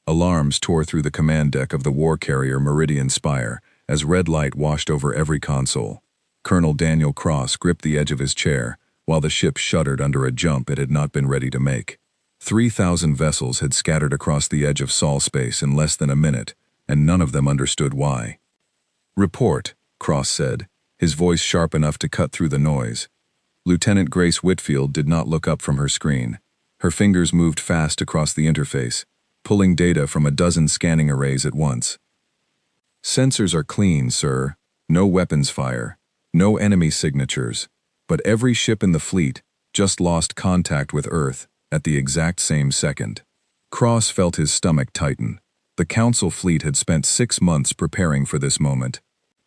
Alarms tore through the command deck of the war carrier Meridian Spire as red light washed over every console. Colonel Daniel Cross gripped the edge of his chair, while the ship shuddered under a jump it had not been ready to make. 3,000 vessels had scattered across the edge of Sol space in less than a minute, and none of them understood why. "Report," Cross said, his voice sharp enough to cut through the noise. Lieutenant Grace Whitfield did not look up from her screen. Her fingers moved fast across the interface, pulling data from a dozen scanning arrays at once. "Sensors are clean, sir. No weapons fire. No enemy signatures. But every ship in the fleet just lost contact with Earth at the exact same second." Cross felt his stomach tighten. The Council fleet had spent 6 months preparing for this moment.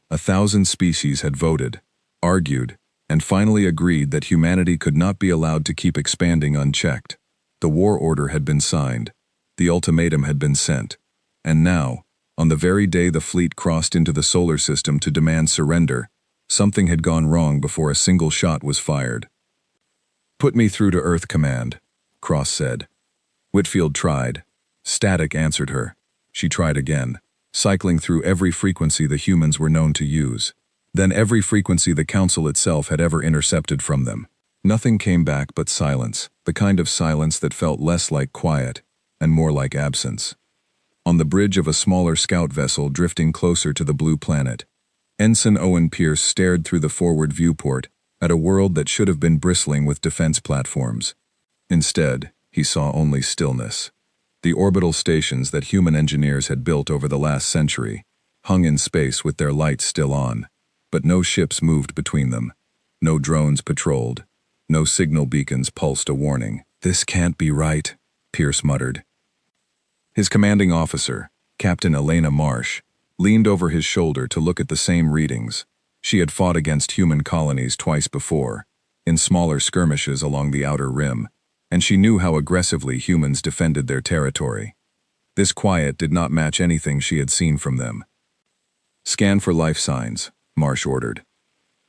1,000 species had voted, argued, and finally agreed that humanity could not be allowed to keep expanding unchecked. The war order had been signed. The ultimatum had been sent. And now, on the very day the fleet crossed into the solar system to demand surrender, something had gone wrong before a single shot was fired. "Put me through to Earth Command," Cross said. Whitfield tried. Static answered her. She tried again, cycling through every frequency the humans were known to use. Then every frequency the Council itself had ever intercepted from them. Nothing came back but silence, the kind of silence that felt less like quiet and more like absence. On the bridge of a smaller scout vessel drifting closer to the blue planet, Ensign Owen Pierce stared through the forward viewport at a world that should have been bristling with defense platforms. Instead, he saw only stillness. The orbital stations that human engineers had built over the last century hung in space with their lights still on, but no ships moved between them. No drones patrolled. No signal beacons pulsed a warning. "This can't be right," Pierce muttered. His commanding officer, Captain Elena Marsh, leaned over his shoulder to look at the same readings. She had fought against human colonies twice before, in smaller skirmishes along the outer rim, and she knew how aggressively humans defended their territory. This quiet did not match anything she had seen from them. "Scan for life signs," Marsh ordered.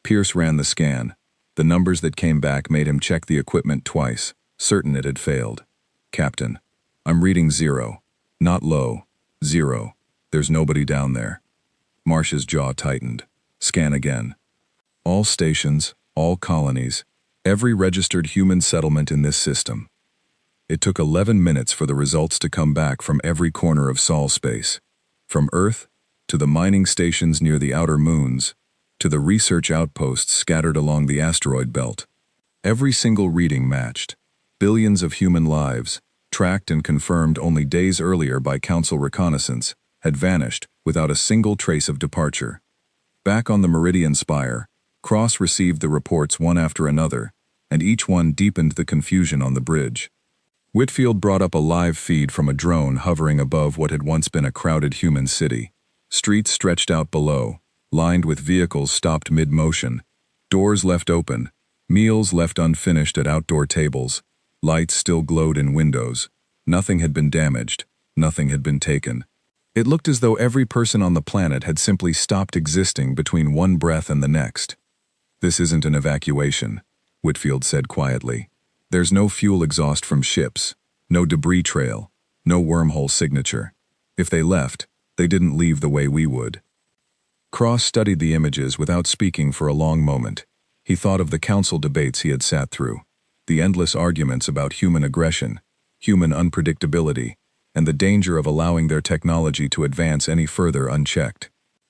Pierce ran the scan. The numbers that came back made him check the equipment twice, certain it had failed. "Captain, I'm reading 0. Not low. 0. There's nobody down there." Marsh's jaw tightened. Scan again. "All stations, all colonies, every registered human settlement in this system." It took 11 minutes for the results to come back from every corner of Sol space. From Earth, to the mining stations near the outer moons, to the research outposts scattered along the asteroid belt. Every single reading matched. Billions of human lives, tracked and confirmed only days earlier by Council reconnaissance, had vanished without a single trace of departure. Back on the Meridian Spire, Cross received the reports one after another, and each one deepened the confusion on the bridge. Whitfield brought up a live feed from a drone hovering above what had once been a crowded human city. Streets stretched out below, lined with vehicles stopped mid-motion, doors left open, meals left unfinished at outdoor tables, lights still glowed in windows. Nothing had been damaged, nothing had been taken. It looked as though every person on the planet had simply stopped existing between one breath and the next. "This isn't an evacuation," Whitfield said quietly. "There's no fuel exhaust from ships, no debris trail, no wormhole signature. If they left, they didn't leave the way we would." Cross studied the images without speaking for a long moment. He thought of the Council debates he had sat through, the endless arguments about human aggression, human unpredictability, and the danger of allowing their technology to advance any further unchecked.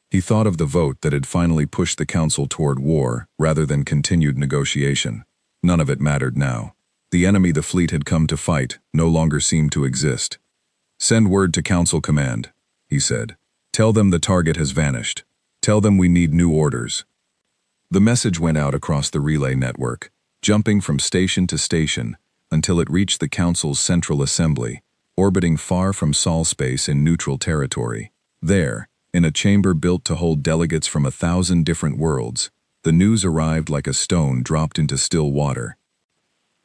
He thought of the vote that had finally pushed the Council toward war rather than continued negotiation. None of it mattered now. The enemy the fleet had come to fight no longer seemed to exist. "Send word to Council Command," he said. "Tell them the target has vanished. Tell them we need new orders." The message went out across the relay network, jumping from station to station until it reached the Council's central assembly, orbiting far from Sol space in neutral territory. There, in a chamber built to hold delegates from 1,000 different worlds, the news arrived like a stone dropped into still water.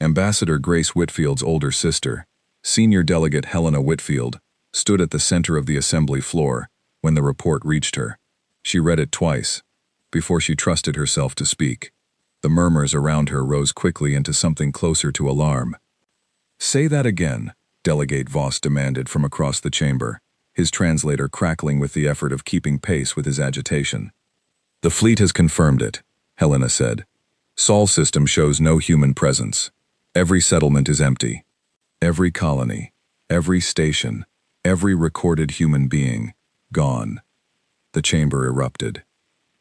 Ambassador Grace Whitfield's older sister, Senior Delegate Helena Whitfield, stood at the center of the assembly floor when the report reached her. She read it twice, before she trusted herself to speak. The murmurs around her rose quickly into something closer to alarm. "Say that again," Delegate Voss demanded from across the chamber, his translator crackling with the effort of keeping pace with his agitation. The fleet has confirmed it, Helena said. Sol system shows no human presence. Every settlement is empty. Every colony, every station, every recorded human being, gone. The chamber erupted.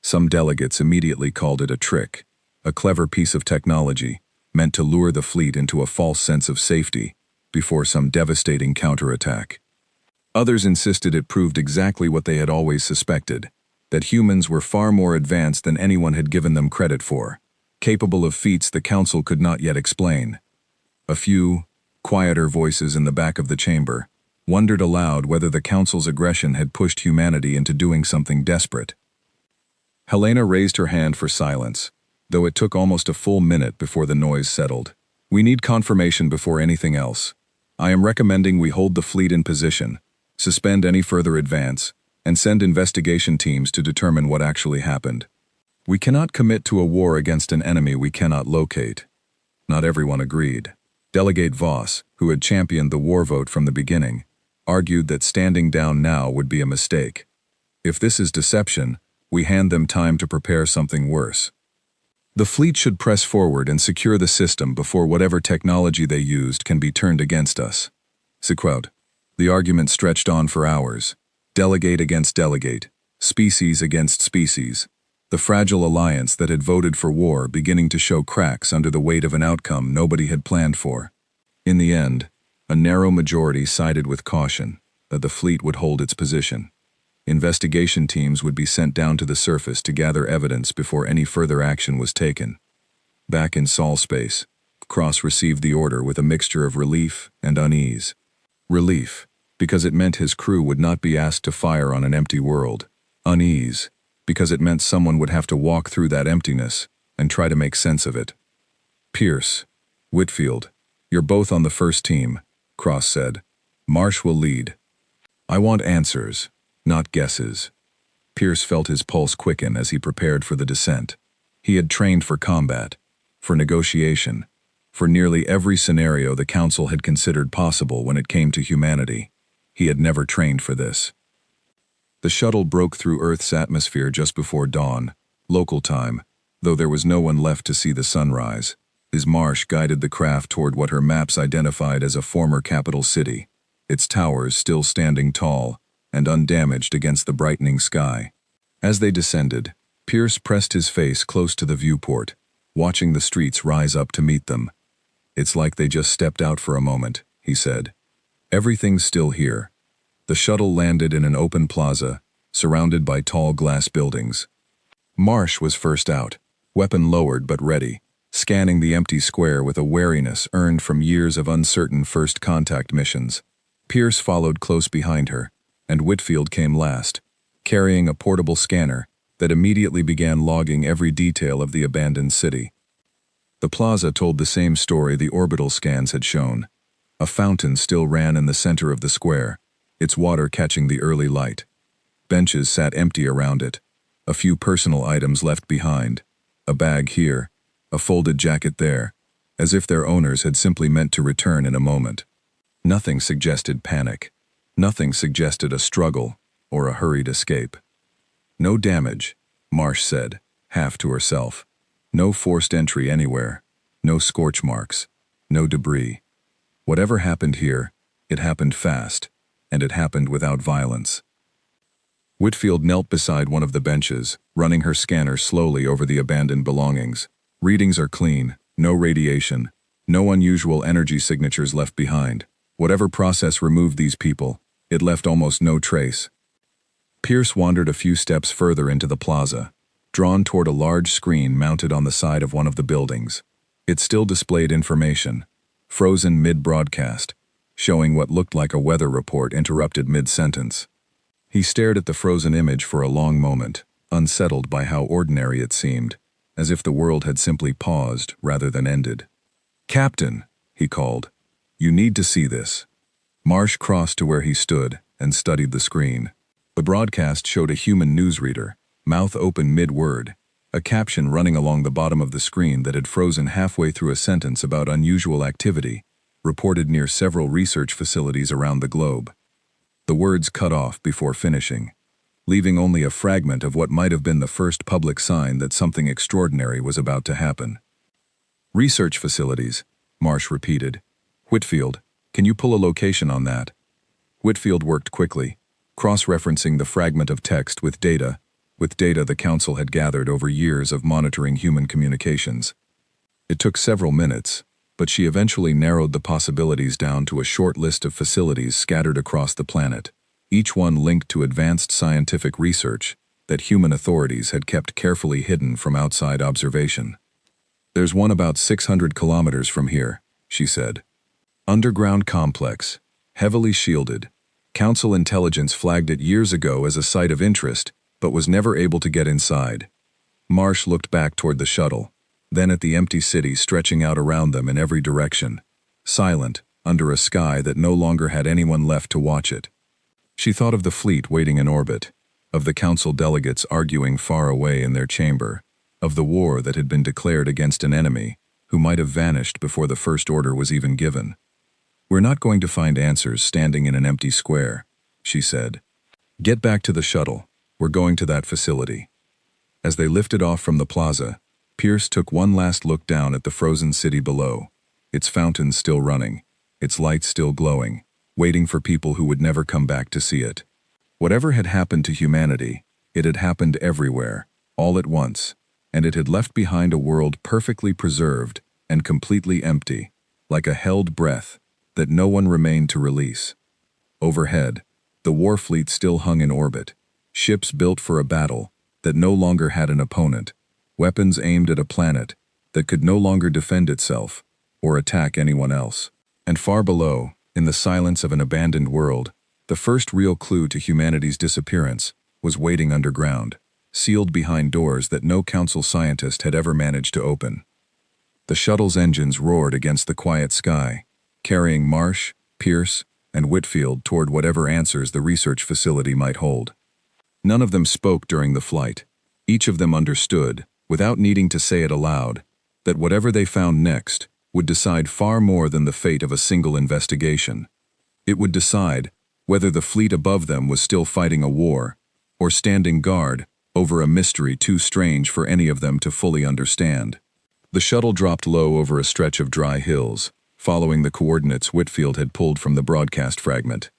Some delegates immediately called it a trick, a clever piece of technology meant to lure the fleet into a false sense of safety before some devastating counterattack. Others insisted it proved exactly what they had always suspected, that humans were far more advanced than anyone had given them credit for, capable of feats the Council could not yet explain. A few, quieter voices in the back of the chamber wondered aloud whether the Council's aggression had pushed humanity into doing something desperate. Helena raised her hand for silence, though it took almost a full minute before the noise settled. We need confirmation before anything else. I am recommending we hold the fleet in position, suspend any further advance, and send investigation teams to determine what actually happened. We cannot commit to a war against an enemy we cannot locate. Not everyone agreed. Delegate Voss, who had championed the war vote from the beginning, argued that standing down now would be a mistake. If this is deception, we hand them time to prepare something worse. The fleet should press forward and secure the system before whatever technology they used can be turned against us. Quote. The argument stretched on for hours. Delegate against delegate, species against species. The fragile alliance that had voted for war beginning to show cracks under the weight of an outcome nobody had planned for. In the end, a narrow majority sided with caution that the fleet would hold its position. Investigation teams would be sent down to the surface to gather evidence before any further action was taken. Back in Sol space, Cross received the order with a mixture of relief and unease. Relief, because it meant his crew would not be asked to fire on an empty world. Unease, because it meant someone would have to walk through that emptiness and try to make sense of it. Pierce, Whitfield, you're both on the first team, Cross said. Marsh will lead. I want answers, not guesses. Pierce felt his pulse quicken as he prepared for the descent. He had trained for combat, for negotiation, for nearly every scenario the Council had considered possible when it came to humanity. He had never trained for this. The shuttle broke through Earth's atmosphere just before dawn, local time, though there was no one left to see the sunrise. As Marsh guided the craft toward what her maps identified as a former capital city, its towers still standing tall and undamaged against the brightening sky. As they descended, Pierce pressed his face close to the viewport, watching the streets rise up to meet them. It's like they just stepped out for a moment, he said. Everything's still here. The shuttle landed in an open plaza, surrounded by tall glass buildings. Marsh was first out, weapon lowered but ready, scanning the empty square with a wariness earned from years of uncertain first contact missions. Pierce followed close behind her, and Whitfield came last, carrying a portable scanner that immediately began logging every detail of the abandoned city. The plaza told the same story the orbital scans had shown. A fountain still ran in the center of the square, its water catching the early light. Benches sat empty around it, a few personal items left behind, a bag here, a folded jacket there, as if their owners had simply meant to return in a moment. Nothing suggested panic. Nothing suggested a struggle or a hurried escape. No damage, Marsh said, half to herself. No forced entry anywhere. No scorch marks. No debris. Whatever happened here, it happened fast, and it happened without violence. Whitfield knelt beside one of the benches, running her scanner slowly over the abandoned belongings. Readings are clean, no radiation, no unusual energy signatures left behind. Whatever process removed these people, it left almost no trace. Pierce wandered a few steps further into the plaza, drawn toward a large screen mounted on the side of one of the buildings. It still displayed information, frozen mid-broadcast, showing what looked like a weather report interrupted mid-sentence. He stared at the frozen image for a long moment, unsettled by how ordinary it seemed, as if the world had simply paused rather than ended. "Captain," he called, "you need to see this." Marsh crossed to where he stood and studied the screen. The broadcast showed a human newsreader, mouth open mid-word, a caption running along the bottom of the screen that had frozen halfway through a sentence about unusual activity, reported near several research facilities around the globe. The words cut off before finishing, leaving only a fragment of what might have been the first public sign that something extraordinary was about to happen. Research facilities, Marsh repeated. Whitfield, can you pull a location on that? Whitfield worked quickly, cross-referencing the fragment of text with data the Council had gathered over years of monitoring human communications. It took several minutes, but she eventually narrowed the possibilities down to a short list of facilities scattered across the planet, each one linked to advanced scientific research that human authorities had kept carefully hidden from outside observation. There's one about 600 kilometers from here, she said. Underground complex, heavily shielded. Council intelligence flagged it years ago as a site of interest, but was never able to get inside. Marsh looked back toward the shuttle, then at the empty city stretching out around them in every direction, silent, under a sky that no longer had anyone left to watch it. She thought of the fleet waiting in orbit, of the Council delegates arguing far away in their chamber, of the war that had been declared against an enemy who might have vanished before the first order was even given. We're not going to find answers standing in an empty square, she said. Get back to the shuttle. We're going to that facility. As they lifted off from the plaza, Pierce took one last look down at the frozen city below, its fountains still running, its lights still glowing, waiting for people who would never come back to see it. Whatever had happened to humanity, it had happened everywhere, all at once, and it had left behind a world perfectly preserved and completely empty, like a held breath that no one remained to release. Overhead, the war fleet still hung in orbit, ships built for a battle that no longer had an opponent, weapons aimed at a planet that could no longer defend itself or attack anyone else. And far below, in the silence of an abandoned world, the first real clue to humanity's disappearance was waiting underground, sealed behind doors that no Council scientist had ever managed to open. The shuttle's engines roared against the quiet sky, carrying Marsh, Pierce, and Whitfield toward whatever answers the research facility might hold. None of them spoke during the flight. Each of them understood, without needing to say it aloud, that whatever they found next would decide far more than the fate of a single investigation. It would decide whether the fleet above them was still fighting a war or standing guard over a mystery too strange for any of them to fully understand. The shuttle dropped low over a stretch of dry hills, following the coordinates Whitfield had pulled from the broadcast fragment.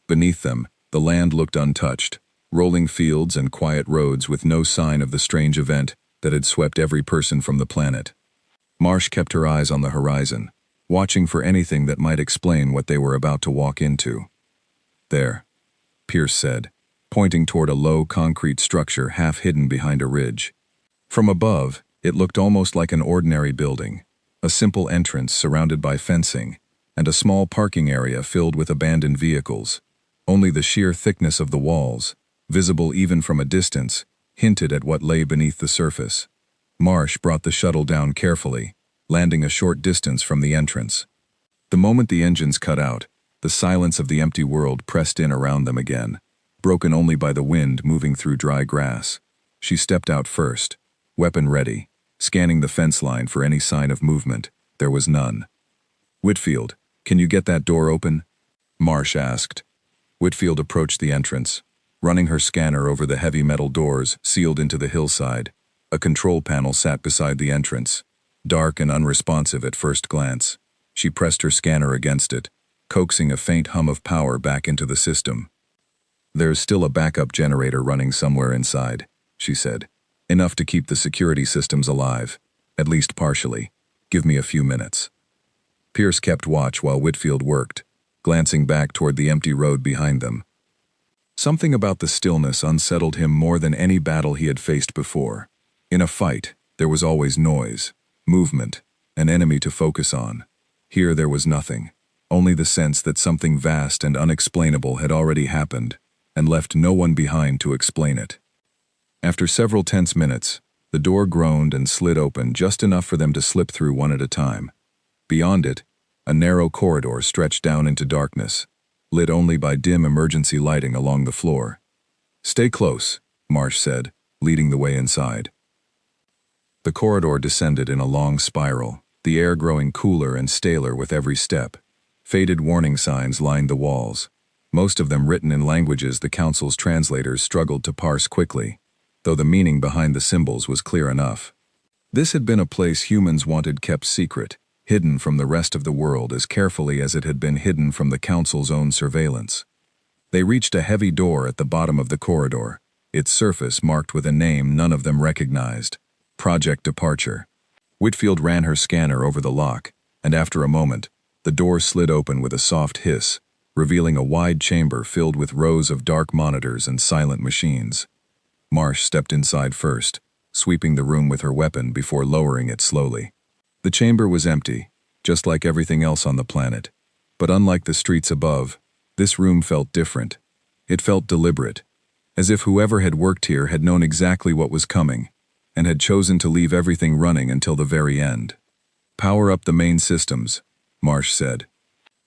Beneath them, the land looked untouched, rolling fields and quiet roads with no sign of the strange event that had swept every person from the planet. Marsh kept her eyes on the horizon, watching for anything that might explain what they were about to walk into. There, Pierce said, pointing toward a low concrete structure half hidden behind a ridge. From above, it looked almost like an ordinary building, a simple entrance surrounded by fencing, and a small parking area filled with abandoned vehicles. Only the sheer thickness of the walls, visible even from a distance, hinted at what lay beneath the surface. Marsh brought the shuttle down carefully, landing a short distance from the entrance. The moment the engines cut out, the silence of the empty world pressed in around them again, broken only by the wind moving through dry grass. She stepped out first, weapon ready, scanning the fence line for any sign of movement. There was none. Whitfield, can you get that door open? Marsh asked. Whitfield approached the entrance, running her scanner over the heavy metal doors sealed into the hillside. A control panel sat beside the entrance, dark and unresponsive at first glance. She pressed her scanner against it, coaxing a faint hum of power back into the system. There's still a backup generator running somewhere inside, she said. Enough to keep the security systems alive, at least partially. Give me a few minutes. Pierce kept watch while Whitfield worked, glancing back toward the empty road behind them. Something about the stillness unsettled him more than any battle he had faced before. In a fight, there was always noise, movement, an enemy to focus on. Here there was nothing, only the sense that something vast and unexplainable had already happened, and left no one behind to explain it. After several tense minutes, the door groaned and slid open just enough for them to slip through one at a time. Beyond it, a narrow corridor stretched down into darkness, lit only by dim emergency lighting along the floor. Stay close, Marsh said, leading the way inside. The corridor descended in a long spiral, the air growing cooler and staler with every step. Faded warning signs lined the walls, most of them written in languages the Council's translators struggled to parse quickly, though the meaning behind the symbols was clear enough. This had been a place humans wanted kept secret, hidden from the rest of the world as carefully as it had been hidden from the Council's own surveillance. They reached a heavy door at the bottom of the corridor, its surface marked with a name none of them recognized: Project Departure. Whitfield ran her scanner over the lock, and after a moment, the door slid open with a soft hiss, revealing a wide chamber filled with rows of dark monitors and silent machines. Marsh stepped inside first, sweeping the room with her weapon before lowering it slowly. The chamber was empty, just like everything else on the planet. But unlike the streets above, this room felt different. It felt deliberate, as if whoever had worked here had known exactly what was coming, and had chosen to leave everything running until the very end. "Power up the main systems," Marsh said.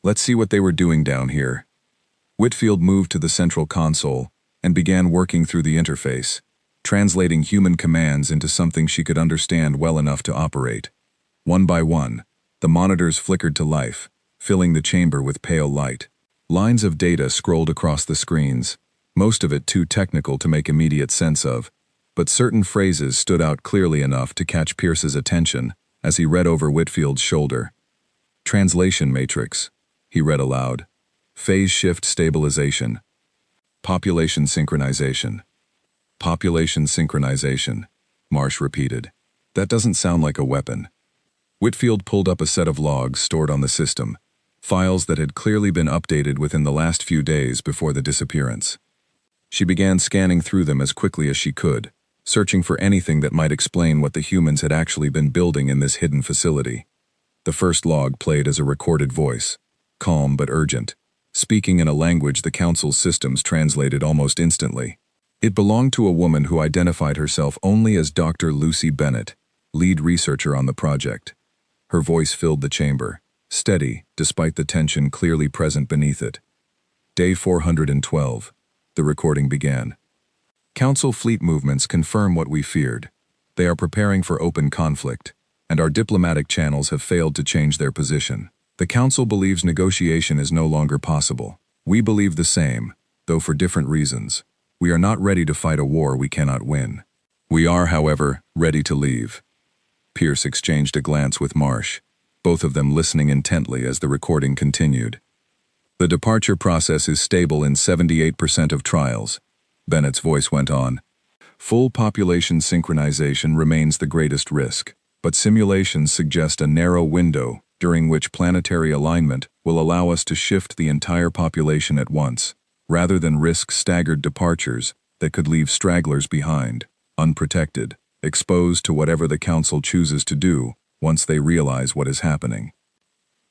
"Let's see what they were doing down here." Whitfield moved to the central console and began working through the interface, translating human commands into something she could understand well enough to operate. One by one, the monitors flickered to life, filling the chamber with pale light. Lines of data scrolled across the screens, most of it too technical to make immediate sense of, but certain phrases stood out clearly enough to catch Pierce's attention as he read over Whitfield's shoulder. "Translation matrix," he read aloud. "Phase shift stabilization. Population synchronization." "Population synchronization," Marsh repeated. "That doesn't sound like a weapon." Whitfield pulled up a set of logs stored on the system, files that had clearly been updated within the last few days before the disappearance. She began scanning through them as quickly as she could, searching for anything that might explain what the humans had actually been building in this hidden facility. The first log played as a recorded voice, calm but urgent, speaking in a language the Council's systems translated almost instantly. It belonged to a woman who identified herself only as Dr. Lucy Bennett, lead researcher on the project. Her voice filled the chamber, steady despite the tension clearly present beneath it. "Day 412, the recording began. "Council fleet movements confirm what we feared. They are preparing for open conflict, and our diplomatic channels have failed to change their position. The Council believes negotiation is no longer possible. We believe the same, though for different reasons. We are not ready to fight a war we cannot win. We are, however, ready to leave." Pierce exchanged a glance with Marsh, both of them listening intently as the recording continued. "The departure process is stable in 78% of trials," Bennett's voice went on. "Full population synchronization remains the greatest risk, but simulations suggest a narrow window during which planetary alignment will allow us to shift the entire population at once, rather than risk staggered departures that could leave stragglers behind, unprotected, exposed to whatever the Council chooses to do once they realize what is happening."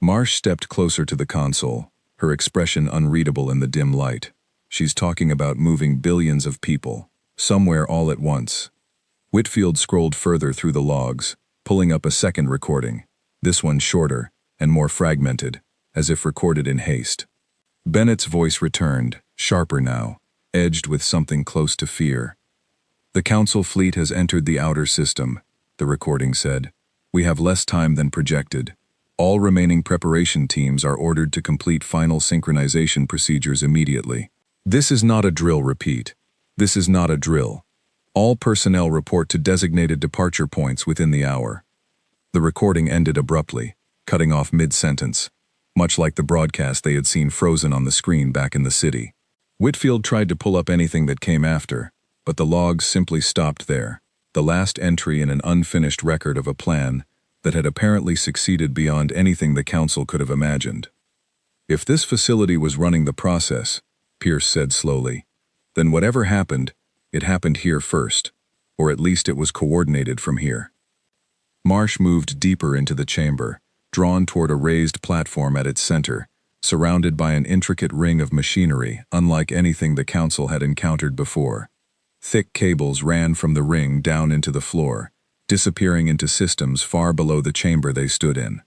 Marsh stepped closer to the console, her expression unreadable in the dim light. "She's talking about moving billions of people, somewhere all at once." Whitfield scrolled further through the logs, pulling up a second recording, this one shorter and more fragmented, as if recorded in haste. Bennett's voice returned, sharper now, edged with something close to fear. "The Council fleet has entered the outer system," the recording said. "We have less time than projected. All remaining preparation teams are ordered to complete final synchronization procedures immediately. This is not a drill, repeat. This is not a drill. All personnel report to designated departure points within the hour." The recording ended abruptly, cutting off mid-sentence, much like the broadcast they had seen frozen on the screen back in the city. Whitfield tried to pull up anything that came after, but the logs simply stopped there, the last entry in an unfinished record of a plan that had apparently succeeded beyond anything the Council could have imagined. "If this facility was running the process," Pierce said slowly, "then whatever happened, it happened here first, or at least it was coordinated from here." Marsh moved deeper into the chamber, drawn toward a raised platform at its center, surrounded by an intricate ring of machinery unlike anything the Council had encountered before. Thick cables ran from the ring down into the floor, disappearing into systems far below the chamber they stood in.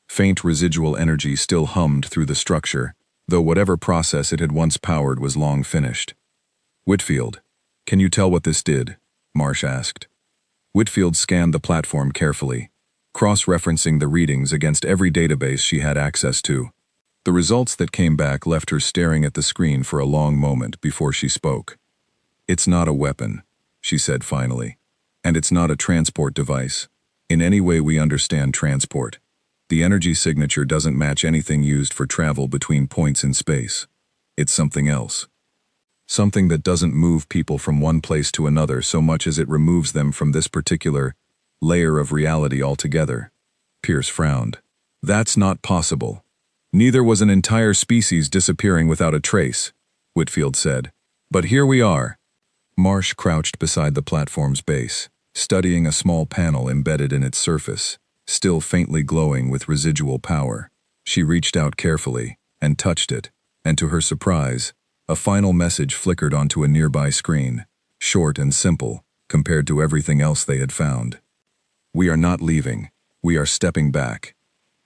Faint residual energy still hummed through the structure, though whatever process it had once powered was long finished. "Whitfield, can you tell what this did?" Marsh asked. Whitfield scanned the platform carefully, cross-referencing the readings against every database she had access to. The results that came back left her staring at the screen for a long moment before she spoke. "It's not a weapon," she said finally. "And it's not a transport device. In any way we understand transport. The energy signature doesn't match anything used for travel between points in space. It's something else. Something that doesn't move people from one place to another so much as it removes them from this particular layer of reality altogether." Pierce frowned. "That's not possible." "Neither was an entire species disappearing without a trace," Whitfield said. "But here we are." Marsh crouched beside the platform's base, studying a small panel embedded in its surface, still faintly glowing with residual power. She reached out carefully and touched it, and to her surprise, a final message flickered onto a nearby screen, short and simple compared to everything else they had found. "We are not leaving. We are stepping back."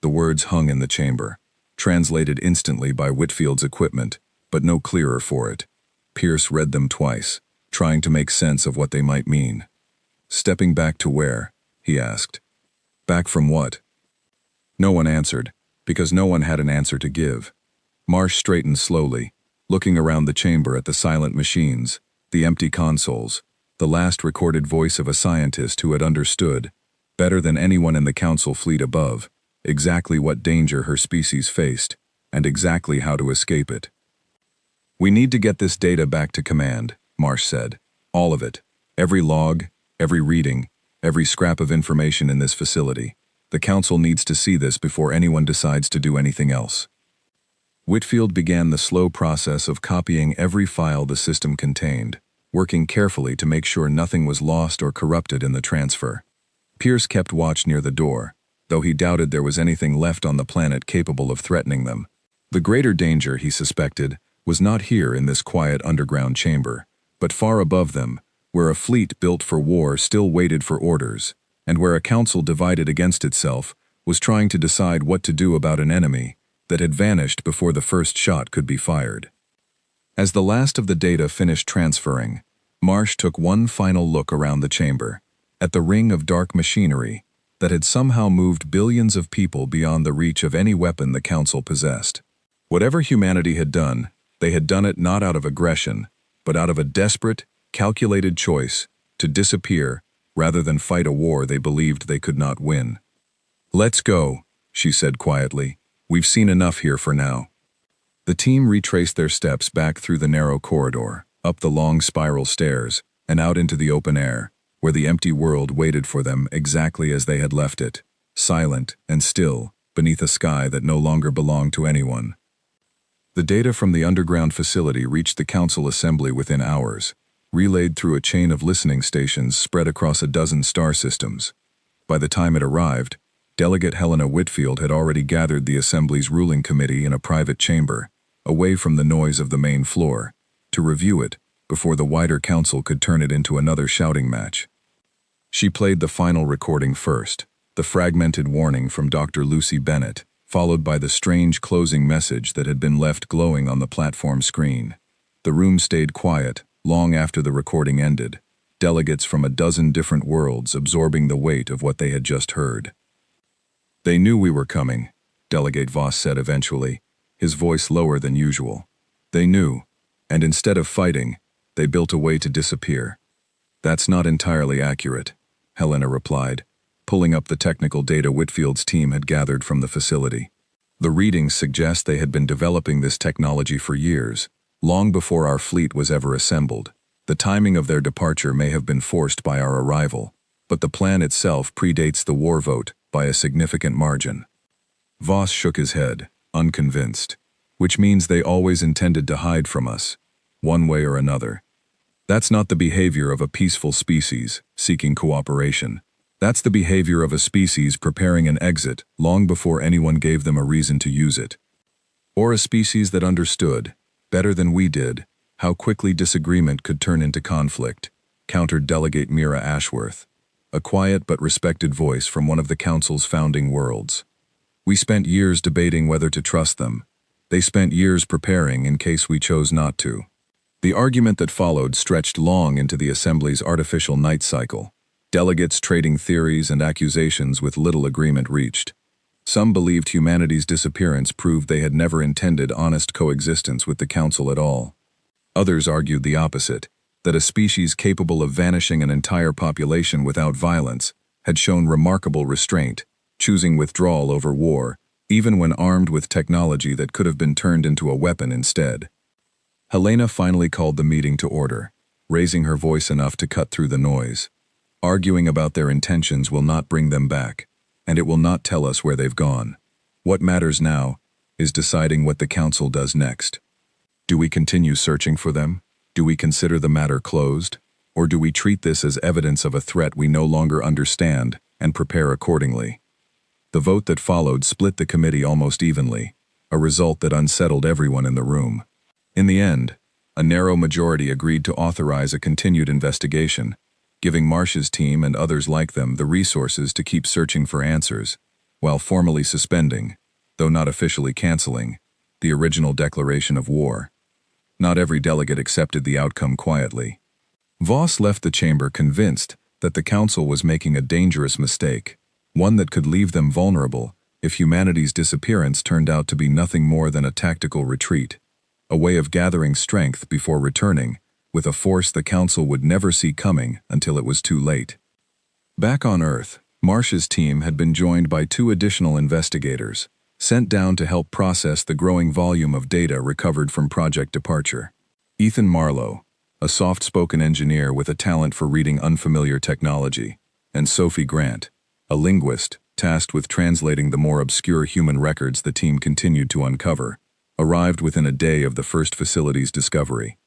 The words hung in the chamber, translated instantly by Whitfield's equipment, but no clearer for it. Pierce read them twice, trying to make sense of what they might mean. "Stepping back to where?" he asked. "Back from what?" No one answered, because no one had an answer to give. Marsh straightened slowly, looking around the chamber at the silent machines, the empty consoles, the last recorded voice of a scientist who had understood, better than anyone in the council fleet above, exactly what danger her species faced, and exactly how to escape it. "We need to get this data back to command," Marsh said. "All of it. Every log, every reading, every scrap of information in this facility. The council needs to see this before anyone decides to do anything else." Whitfield began the slow process of copying every file the system contained, working carefully to make sure nothing was lost or corrupted in the transfer. Pierce kept watch near the door, though he doubted there was anything left on the planet capable of threatening them. The greater danger, he suspected, was not here in this quiet underground chamber, but far above them, where a fleet built for war still waited for orders, and where a council divided against itself was trying to decide what to do about an enemy that had vanished before the first shot could be fired. As the last of the data finished transferring, Marsh took one final look around the chamber, at the ring of dark machinery that had somehow moved billions of people beyond the reach of any weapon the council possessed. Whatever humanity had done, they had done it not out of aggression, but out of a desperate, calculated choice to disappear rather than fight a war they believed they could not win. "Let's go," she said quietly. "We've seen enough here for now." The team retraced their steps back through the narrow corridor, up the long spiral stairs, and out into the open air, where the empty world waited for them exactly as they had left it, silent and still, beneath a sky that no longer belonged to anyone. The data from the underground facility reached the council assembly within hours, relayed through a chain of listening stations spread across a dozen star systems. By the time it arrived, Delegate Helena Whitfield had already gathered the assembly's ruling committee in a private chamber, away from the noise of the main floor, to review it before the wider council could turn it into another shouting match. She played the final recording first, the fragmented warning from Dr. Lucy Bennett, followed by the strange closing message that had been left glowing on the platform screen. The room stayed quiet long after the recording ended, delegates from a dozen different worlds absorbing the weight of what they had just heard. "They knew we were coming," Delegate Voss said eventually, his voice lower than usual. "They knew, and instead of fighting, they built a way to disappear." "That's not entirely accurate," Helena replied, pulling up the technical data Whitfield's team had gathered from the facility. "The readings suggest they had been developing this technology for years, long before our fleet was ever assembled. The timing of their departure may have been forced by our arrival, but the plan itself predates the war vote by a significant margin." Voss shook his head, unconvinced. "Which means they always intended to hide from us, one way or another. That's not the behavior of a peaceful species seeking cooperation. That's the behavior of a species preparing an exit long before anyone gave them a reason to use it. Or a species that understood, better than we did, how quickly disagreement could turn into conflict," countered Delegate Mira Ashworth, a quiet but respected voice from one of the Council's founding worlds. "We spent years debating whether to trust them. They spent years preparing in case we chose not to." The argument that followed stretched long into the Assembly's artificial night cycle, delegates trading theories and accusations with little agreement reached. Some believed humanity's disappearance proved they had never intended honest coexistence with the Council at all. Others argued the opposite, that a species capable of vanishing an entire population without violence had shown remarkable restraint, choosing withdrawal over war, even when armed with technology that could have been turned into a weapon instead. Helena finally called the meeting to order, raising her voice enough to cut through the noise. Arguing about their intentions will not bring them back, and it will not tell us where they've gone. What matters now is deciding what the Council does next. Do we continue searching for them? Do we consider the matter closed? Or do we treat this as evidence of a threat we no longer understand and prepare accordingly? The vote that followed split the committee almost evenly, a result that unsettled everyone in the room. In the end, a narrow majority agreed to authorize a continued investigation, giving Marsh's team and others like them the resources to keep searching for answers, while formally suspending, though not officially canceling, the original declaration of war. Not every delegate accepted the outcome quietly. Voss left the chamber convinced that the Council was making a dangerous mistake, one that could leave them vulnerable if humanity's disappearance turned out to be nothing more than a tactical retreat, a way of gathering strength before returning, with a force the Council would never see coming until it was too late. Back on Earth, Marsh's team had been joined by 2 additional investigators, sent down to help process the growing volume of data recovered from Project Departure. Ethan Marlowe, a soft-spoken engineer with a talent for reading unfamiliar technology, and Sophie Grant, a linguist tasked with translating the more obscure human records the team continued to uncover, arrived within a day of the first facility's discovery.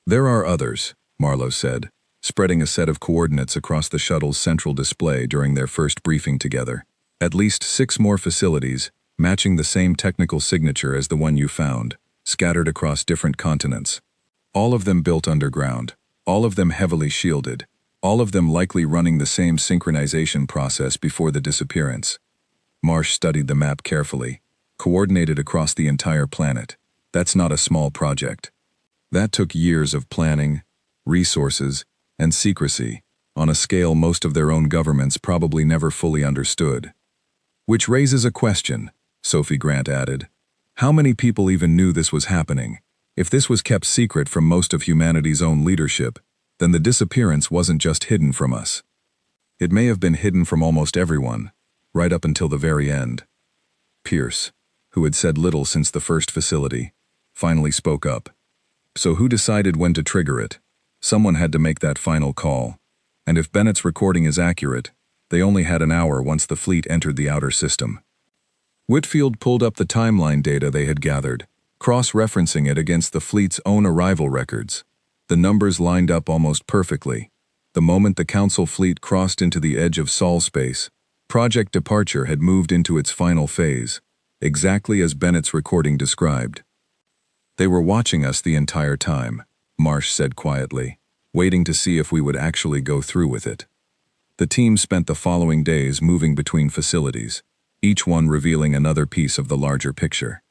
"There are others," Marlowe said, spreading a set of coordinates across the shuttle's central display during their first briefing together. "At least 6 more facilities, matching the same technical signature as the one you found, scattered across different continents. All of them built underground, all of them heavily shielded, all of them likely running the same synchronization process before the disappearance." Marsh studied the map carefully, coordinated across the entire planet. That's not a small project. That took years of planning, resources, and secrecy, on a scale most of their own governments probably never fully understood. "Which raises a question," Sophie Grant added. "How many people even knew this was happening? If this was kept secret from most of humanity's own leadership, then the disappearance wasn't just hidden from us. It may have been hidden from almost everyone, right up until the very end." Pierce, who had said little since the first facility, finally spoke up. "So who decided when to trigger it? Someone had to make that final call. And if Bennett's recording is accurate, they only had an hour once the fleet entered the outer system." Whitfield pulled up the timeline data they had gathered, cross-referencing it against the fleet's own arrival records. The numbers lined up almost perfectly. The moment the Council fleet crossed into the edge of Sol space, Project Departure had moved into its final phase, exactly as Bennett's recording described. "They were watching us the entire time," Marsh said quietly, waiting to see if we would actually go through with it. The team spent the following days moving between facilities, each one revealing another piece of the larger picture.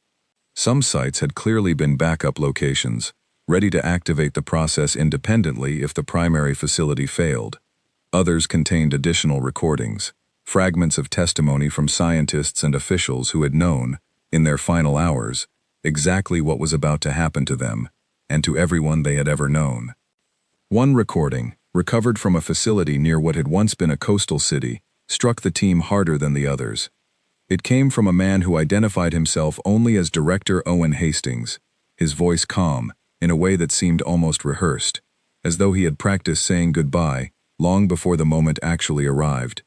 Some sites had clearly been backup locations, ready to activate the process independently if the primary facility failed. Others contained additional recordings, fragments of testimony from scientists and officials who had known, in their final hours, exactly what was about to happen to them, and to everyone they had ever known. One recording, recovered from a facility near what had once been a coastal city, struck the team harder than the others. It came from a man who identified himself only as Director Owen Hastings, his voice calm, in a way that seemed almost rehearsed, as though he had practiced saying goodbye long before the moment actually arrived.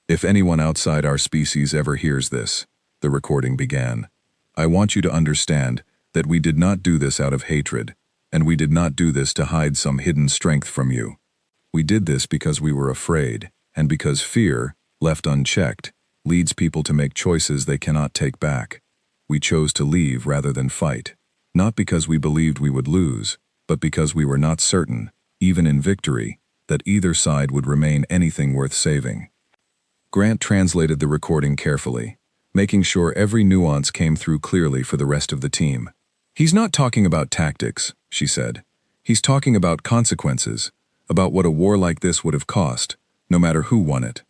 "If anyone outside our species ever hears this," the recording began, "I want you to understand that we did not do this out of hatred, and we did not do this to hide some hidden strength from you. We did this because we were afraid, and because fear, left unchecked, leads people to make choices they cannot take back. We chose to leave rather than fight, not because we believed we would lose, but because we were not certain, even in victory, that either side would remain anything worth saving." Grant translated the recording carefully, making sure every nuance came through clearly for the rest of the team. "He's not talking about tactics," she said. "He's talking about consequences, about what a war like this would have cost, no matter who won it."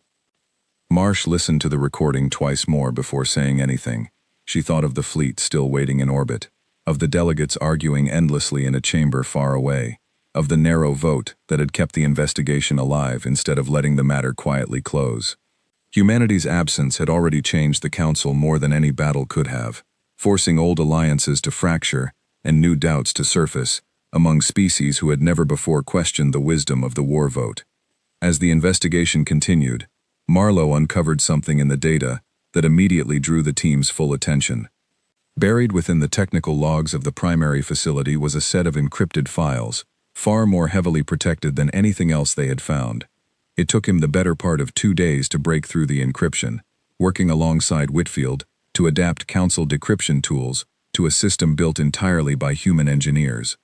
Marsh listened to the recording twice more before saying anything. She thought of the fleet still waiting in orbit, of the delegates arguing endlessly in a chamber far away, of the narrow vote that had kept the investigation alive instead of letting the matter quietly close. Humanity's absence had already changed the Council more than any battle could have, forcing old alliances to fracture and new doubts to surface among species who had never before questioned the wisdom of the war vote. As the investigation continued, Marlowe uncovered something in the data that immediately drew the team's full attention. Buried within the technical logs of the primary facility was a set of encrypted files, far more heavily protected than anything else they had found. It took him the better part of 2 days to break through the encryption, working alongside Whitfield to adapt Council decryption tools to a system built entirely by human engineers.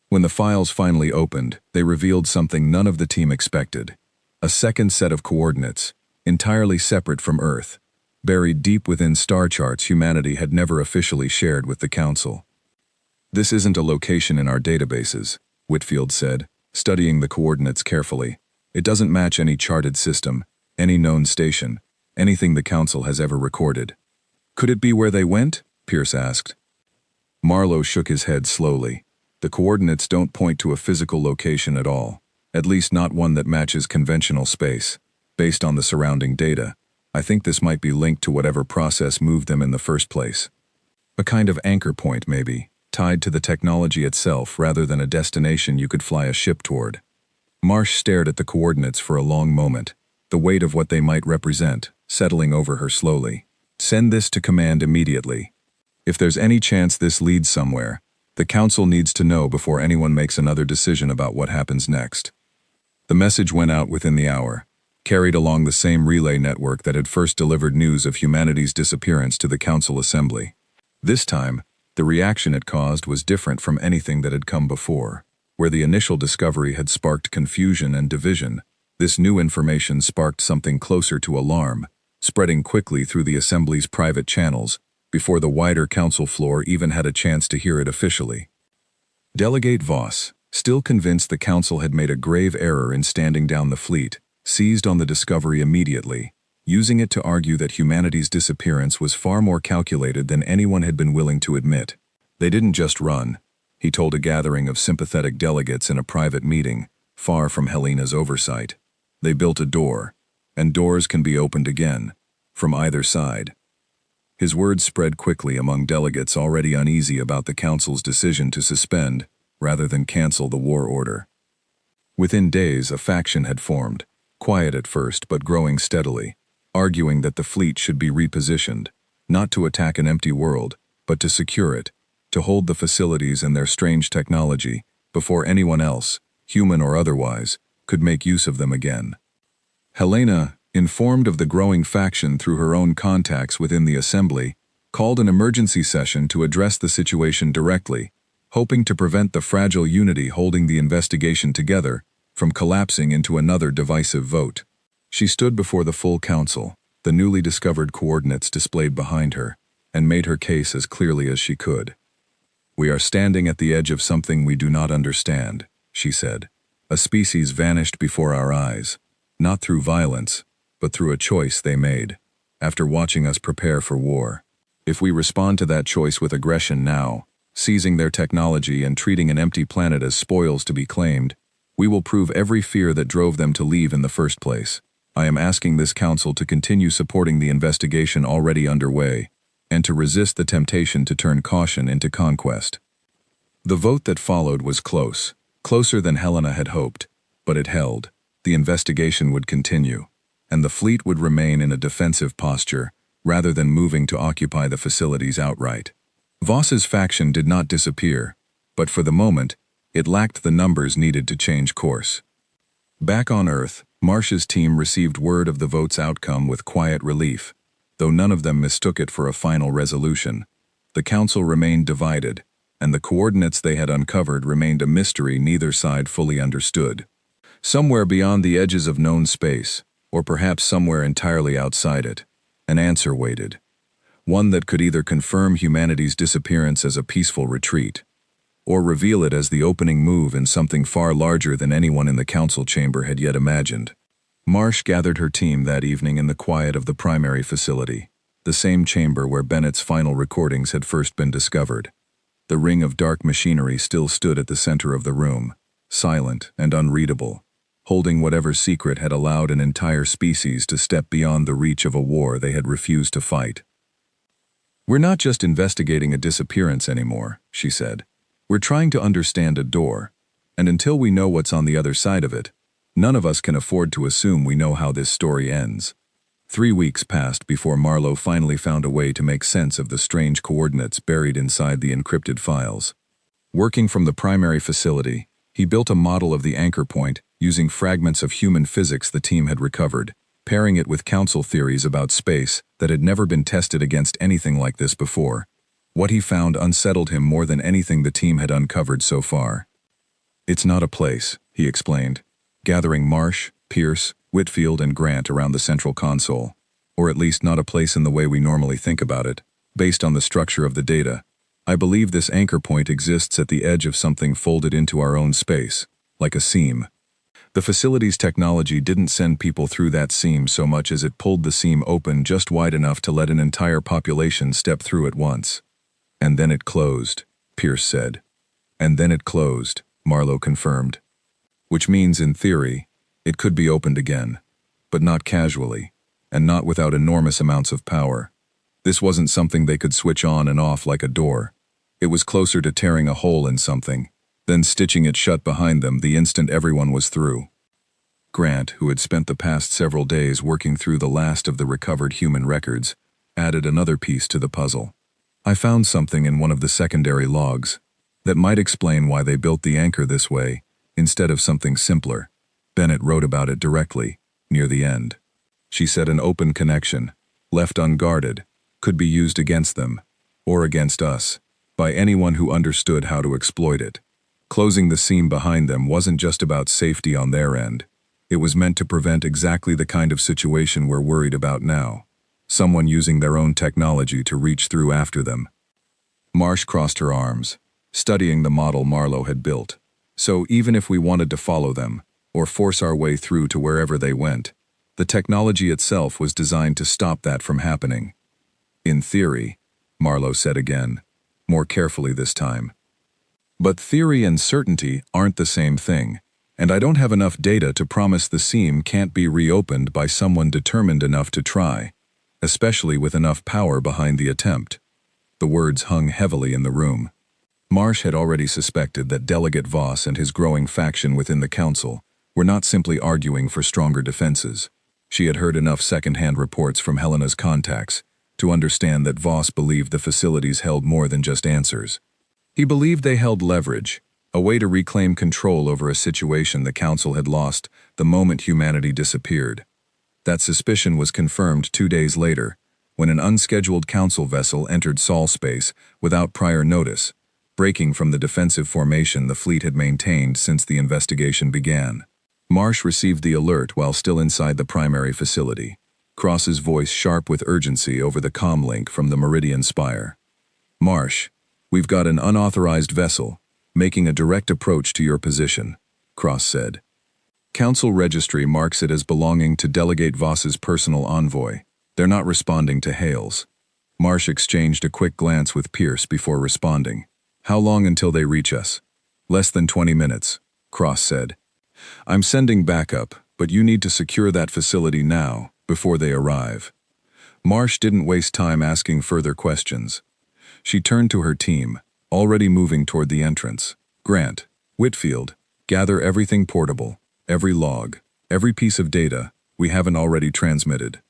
When the files finally opened, they revealed something none of the team expected. A second set of coordinates, entirely separate from Earth, buried deep within star charts humanity had never officially shared with the Council. "This isn't a location in our databases," Whitfield said, studying the coordinates carefully. "It doesn't match any charted system, any known station, anything the Council has ever recorded." "Could it be where they went?" Pierce asked. Marlowe shook his head slowly. "The coordinates don't point to a physical location at all, at least not one that matches conventional space. Based on the surrounding data, I think this might be linked to whatever process moved them in the first place. A kind of anchor point, maybe, tied to the technology itself rather than a destination you could fly a ship toward." Marsh stared at the coordinates for a long moment, the weight of what they might represent settling over her slowly. "Send this to command immediately. If there's any chance this leads somewhere, the Council needs to know before anyone makes another decision about what happens next." The message went out within the hour, carried along the same relay network that had first delivered news of humanity's disappearance to the Council Assembly. This time, the reaction it caused was different from anything that had come before. Where the initial discovery had sparked confusion and division, this new information sparked something closer to alarm, spreading quickly through the Assembly's private channels before the wider Council floor even had a chance to hear it officially. Delegate Voss, still convinced the Council had made a grave error in standing down the fleet, seized on the discovery immediately, using it to argue that humanity's disappearance was far more calculated than anyone had been willing to admit. "They didn't just run," he told a gathering of sympathetic delegates in a private meeting, far from Helena's oversight. "They built a door, and doors can be opened again, from either side." His words spread quickly among delegates already uneasy about the Council's decision to suspend, rather than cancel, the war order. Within days, a faction had formed, quiet at first but growing steadily, arguing that the fleet should be repositioned, not to attack an empty world, but to secure it, to hold the facilities and their strange technology before anyone else, human or otherwise, could make use of them again. Helena, informed of the growing faction through her own contacts within the Assembly, called an emergency session to address the situation directly, hoping to prevent the fragile unity holding the investigation together from collapsing into another divisive vote. She stood before the full Council, the newly discovered coordinates displayed behind her, and made her case as clearly as she could. "We are standing at the edge of something we do not understand," she said. "A species vanished before our eyes, not through violence, but through a choice they made, after watching us prepare for war. If we respond to that choice with aggression now, seizing their technology and treating an empty planet as spoils to be claimed, we will prove every fear that drove them to leave in the first place. I am asking this Council to continue supporting the investigation already underway, and to resist the temptation to turn caution into conquest." The vote that followed was close, closer than Helena had hoped, but it held. The investigation would continue, and the fleet would remain in a defensive posture, rather than moving to occupy the facilities outright. Voss's faction did not disappear, but for the moment, it lacked the numbers needed to change course. Back on Earth, Marsh's team received word of the vote's outcome with quiet relief, though none of them mistook it for a final resolution. The Council remained divided, and the coordinates they had uncovered remained a mystery neither side fully understood. Somewhere beyond the edges of known space, or perhaps somewhere entirely outside it, an answer waited. One that could either confirm humanity's disappearance as a peaceful retreat, or reveal it as the opening move in something far larger than anyone in the Council chamber had yet imagined. Marsh gathered her team that evening in the quiet of the primary facility, the same chamber where Bennett's final recordings had first been discovered. The ring of dark machinery still stood at the center of the room, silent and unreadable, holding whatever secret had allowed an entire species to step beyond the reach of a war they had refused to fight. "We're not just investigating a disappearance anymore," she said. "We're trying to understand a door, and until we know what's on the other side of it, none of us can afford to assume we know how this story ends." 3 weeks passed before Marlowe finally found a way to make sense of the strange coordinates buried inside the encrypted files. Working from the primary facility, he built a model of the anchor point using fragments of human physics the team had recovered, pairing it with council theories about space that had never been tested against anything like this before. What he found unsettled him more than anything the team had uncovered so far. "It's not a place," he explained, gathering Marsh, Pierce, Whitfield, and Grant around the central console, or at least not a place in the way we normally think about it, based on the structure of the data. "I believe this anchor point exists at the edge of something folded into our own space, like a seam. The facility's technology didn't send people through that seam so much as it pulled the seam open just wide enough to let an entire population step through at once. And then it closed," Pierce said. "And then it closed," Marlowe confirmed. "Which means, in theory, it could be opened again, but not casually, and not without enormous amounts of power. This wasn't something they could switch on and off like a door. It was closer to tearing a hole in something, then stitching it shut behind them the instant everyone was through." Grant, who had spent the past several days working through the last of the recovered human records, added another piece to the puzzle. "I found something in one of the secondary logs that might explain why they built the anchor this way, instead of something simpler. Bennett wrote about it directly, near the end. She said an open connection, left unguarded, could be used against them, or against us, by anyone who understood how to exploit it. Closing the seam behind them wasn't just about safety on their end. It was meant to prevent exactly the kind of situation we're worried about now. Someone using their own technology to reach through after them." Marsh crossed her arms, studying the model Marlowe had built. "So even if we wanted to follow them, or force our way through to wherever they went, the technology itself was designed to stop that from happening." "In theory," Marlowe said again, more carefully this time. "But theory and certainty aren't the same thing, and I don't have enough data to promise the seam can't be reopened by someone determined enough to try, especially with enough power behind the attempt." The words hung heavily in the room. Marsh had already suspected that Delegate Voss and his growing faction within the council were not simply arguing for stronger defenses. She had heard enough second-hand reports from Helena's contacts to understand that Voss believed the facilities held more than just answers. He believed they held leverage, a way to reclaim control over a situation the council had lost the moment humanity disappeared. That suspicion was confirmed 2 days later, when an unscheduled council vessel entered Sol space without prior notice, breaking from the defensive formation the fleet had maintained since the investigation began. Marsh received the alert while still inside the primary facility, Cross's voice sharp with urgency over the comm link from the Meridian Spire. "Marsh, we've got an unauthorized vessel, making a direct approach to your position," Cross said. "Council registry marks it as belonging to Delegate Voss's personal envoy. They're not responding to hails." Marsh exchanged a quick glance with Pierce before responding. "How long until they reach us?" "Less than 20 minutes, Cross said. "I'm sending backup, but you need to secure that facility now, before they arrive." Marsh didn't waste time asking further questions. She turned to her team, already moving toward the entrance. "Grant, Whitfield, gather everything portable, every log, every piece of data we haven't already transmitted.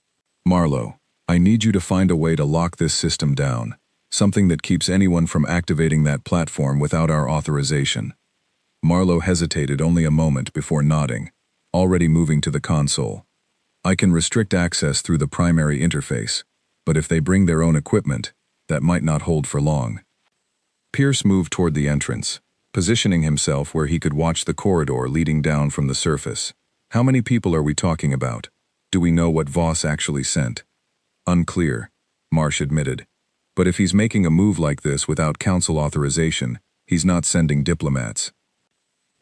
Marlowe, I need you to find a way to lock this system down, something that keeps anyone from activating that platform without our authorization." Marlowe hesitated only a moment before nodding, already moving to the console. "I can restrict access through the primary interface, but if they bring their own equipment, that might not hold for long." Pierce moved toward the entrance, positioning himself where he could watch the corridor leading down from the surface. "How many people are we talking about? Do we know what Voss actually sent?" "Unclear," Marsh admitted. "But if he's making a move like this without council authorization, he's not sending diplomats."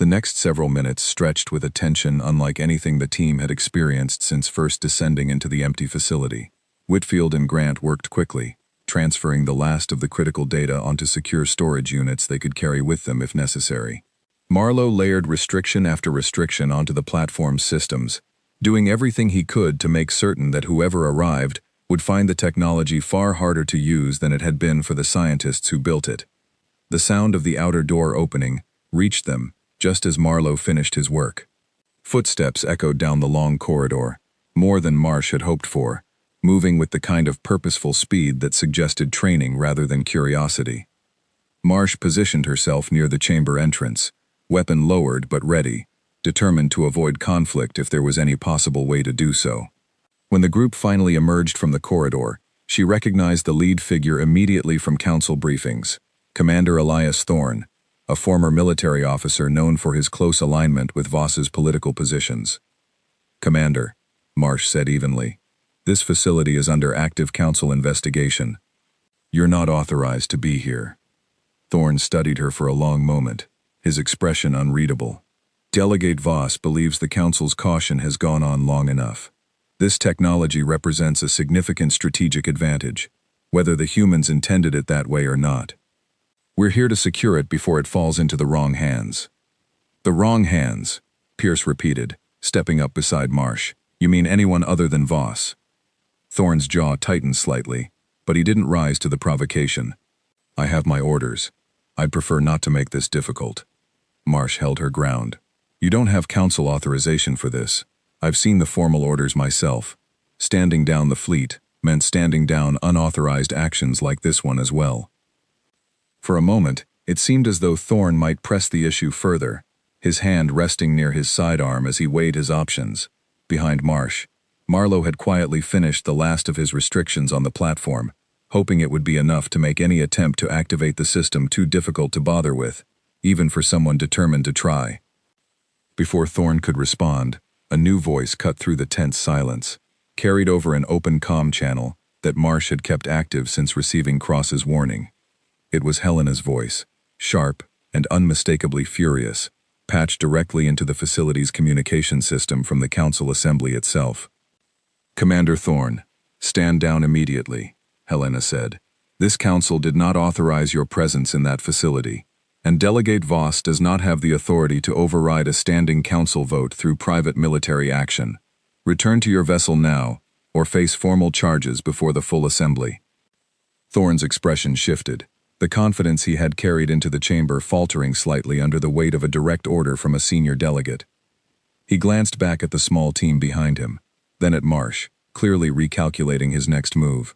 The next several minutes stretched with a tension unlike anything the team had experienced since first descending into the empty facility. Whitfield and Grant worked quickly, transferring the last of the critical data onto secure storage units they could carry with them if necessary. Marlowe layered restriction after restriction onto the platform's systems, doing everything he could to make certain that whoever arrived would find the technology far harder to use than it had been for the scientists who built it. The sound of the outer door opening reached them just as Marlowe finished his work. Footsteps echoed down the long corridor, more than Marsh had hoped for, moving with the kind of purposeful speed that suggested training rather than curiosity. Marsh positioned herself near the chamber entrance, weapon lowered but ready, determined to avoid conflict if there was any possible way to do so. When the group finally emerged from the corridor, she recognized the lead figure immediately from council briefings, Commander Elias Thorne, a former military officer known for his close alignment with Voss's political positions. "Commander," Marsh said evenly, "this facility is under active council investigation. You're not authorized to be here." Thorne studied her for a long moment, his expression unreadable. "Delegate Voss believes the council's caution has gone on long enough. This technology represents a significant strategic advantage, whether the humans intended it that way or not. We're here to secure it before it falls into the wrong hands." "The wrong hands," Pierce repeated, stepping up beside Marsh. "You mean anyone other than Voss?" Thorne's jaw tightened slightly, but he didn't rise to the provocation. "I have my orders. I'd prefer not to make this difficult." Marsh held her ground. "You don't have council authorization for this. I've seen the formal orders myself. Standing down the fleet meant standing down unauthorized actions like this one as well." For a moment, it seemed as though Thorne might press the issue further, his hand resting near his sidearm as he weighed his options. Behind Marsh, Marlowe had quietly finished the last of his restrictions on the platform, hoping it would be enough to make any attempt to activate the system too difficult to bother with, even for someone determined to try. Before Thorne could respond, a new voice cut through the tense silence, carried over an open comm channel that Marsh had kept active since receiving Cross's warning. It was Helena's voice, sharp and unmistakably furious, patched directly into the facility's communication system from the council assembly itself. "Commander Thorne, stand down immediately," Helena said. "This council did not authorize your presence in that facility, and Delegate Voss does not have the authority to override a standing council vote through private military action. Return to your vessel now, or face formal charges before the full assembly." Thorne's expression shifted, the confidence he had carried into the chamber faltering slightly under the weight of a direct order from a senior delegate. He glanced back at the small team behind him, then at Marsh, clearly recalculating his next move.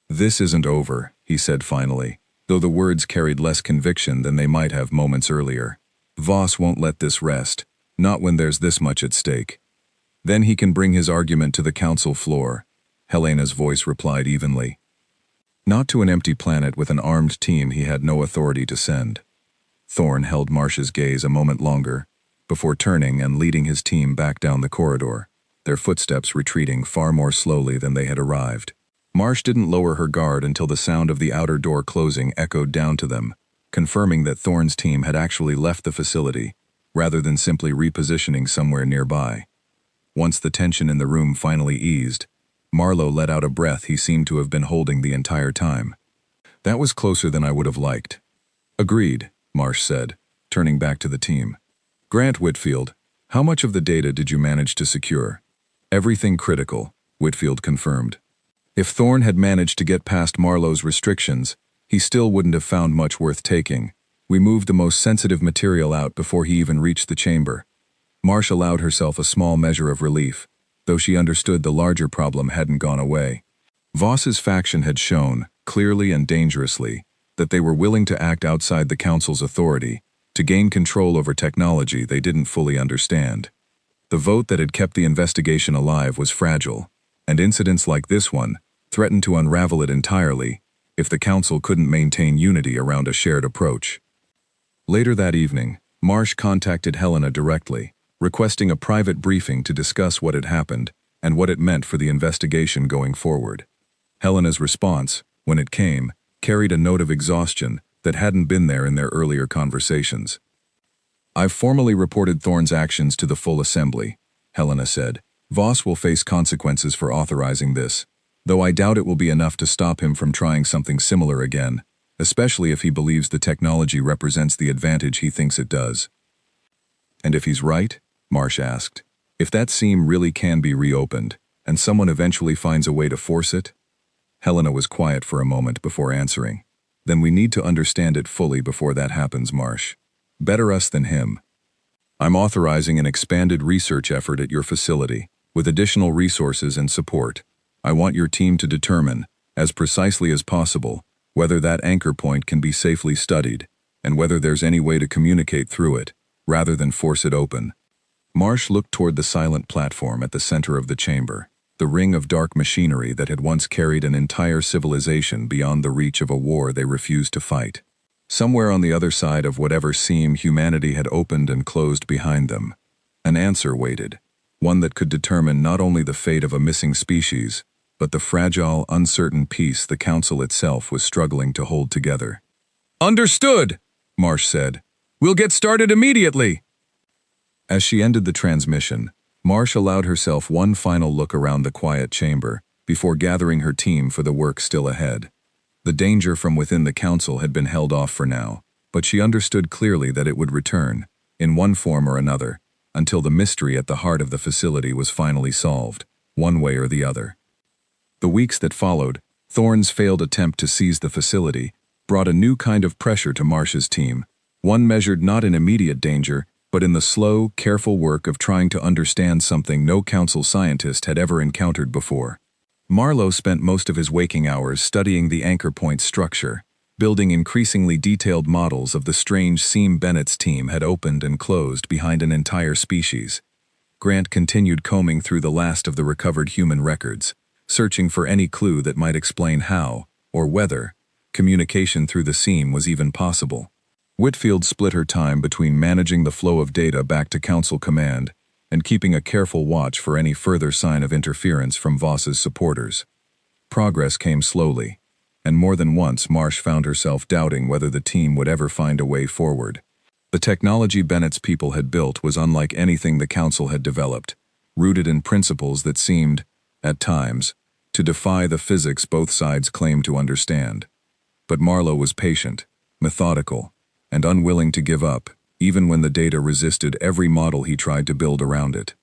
"This isn't over," he said finally, though the words carried less conviction than they might have moments earlier. "Voss won't let this rest, not when there's this much at stake. Then he can bring his argument to the council floor," Helena's voice replied evenly. "Not to an empty planet with an armed team he had no authority to send." Thorne held Marsh's gaze a moment longer, before turning and leading his team back down the corridor, their footsteps retreating far more slowly than they had arrived. Marsh didn't lower her guard until the sound of the outer door closing echoed down to them, confirming that Thorne's team had actually left the facility, rather than simply repositioning somewhere nearby. Once the tension in the room finally eased, Marlowe let out a breath he seemed to have been holding the entire time. "That was closer than I would have liked." "Agreed," Marsh said, turning back to the team. "Grant Whitfield, how much of the data did you manage to secure?" "Everything critical," Whitfield confirmed. If Thorne had managed to get past Marlowe's restrictions, he still wouldn't have found much worth taking. "We moved the most sensitive material out before he even reached the chamber." Marsh allowed herself a small measure of relief, though she understood the larger problem hadn't gone away. Voss's faction had shown, clearly and dangerously, that they were willing to act outside the council's authority, to gain control over technology they didn't fully understand. The vote that had kept the investigation alive was fragile, and incidents like this one threatened to unravel it entirely if the council couldn't maintain unity around a shared approach. Later that evening, Marsh contacted Helena directly, requesting a private briefing to discuss what had happened and what it meant for the investigation going forward. Helena's response, when it came, carried a note of exhaustion that hadn't been there in their earlier conversations. I've formally reported Thorne's actions to the full assembly, Helena said. Voss will face consequences for authorizing this, though I doubt it will be enough to stop him from trying something similar again, especially if he believes the technology represents the advantage he thinks it does. And if he's right? Marsh asked. If that seam really can be reopened, and someone eventually finds a way to force it? Helena was quiet for a moment before answering. Then we need to understand it fully before that happens, Marsh. Better us than him. I'm authorizing an expanded research effort at your facility, with additional resources and support. I want your team to determine, as precisely as possible, whether that anchor point can be safely studied, and whether there's any way to communicate through it, rather than force it open. Marsh looked toward the silent platform at the center of the chamber, the ring of dark machinery that had once carried an entire civilization beyond the reach of a war they refused to fight. Somewhere on the other side of whatever seam humanity had opened and closed behind them, an answer waited, one that could determine not only the fate of a missing species, but the fragile, uncertain peace the Council itself was struggling to hold together. "Understood," Marsh said. "We'll get started immediately." As she ended the transmission, Marsh allowed herself one final look around the quiet chamber before gathering her team for the work still ahead. The danger from within the Council had been held off for now, but she understood clearly that it would return, in one form or another, until the mystery at the heart of the facility was finally solved, one way or the other. The weeks that followed, Thorne's failed attempt to seize the facility brought a new kind of pressure to Marsh's team, one measured not in immediate danger, but in the slow, careful work of trying to understand something no Council scientist had ever encountered before. Marlowe spent most of his waking hours studying the anchor point structure, building increasingly detailed models of the strange seam Bennett's team had opened and closed behind an entire species. Grant continued combing through the last of the recovered human records, searching for any clue that might explain how, or whether, communication through the seam was even possible. Whitfield split her time between managing the flow of data back to Council Command and keeping a careful watch for any further sign of interference from Voss's supporters. Progress came slowly, and more than once Marsh found herself doubting whether the team would ever find a way forward. The technology Bennett's people had built was unlike anything the Council had developed, rooted in principles that seemed, at times, to defy the physics both sides claimed to understand. But Marlowe was patient, methodical, and unwilling to give up, even when the data resisted every model he tried to build around it.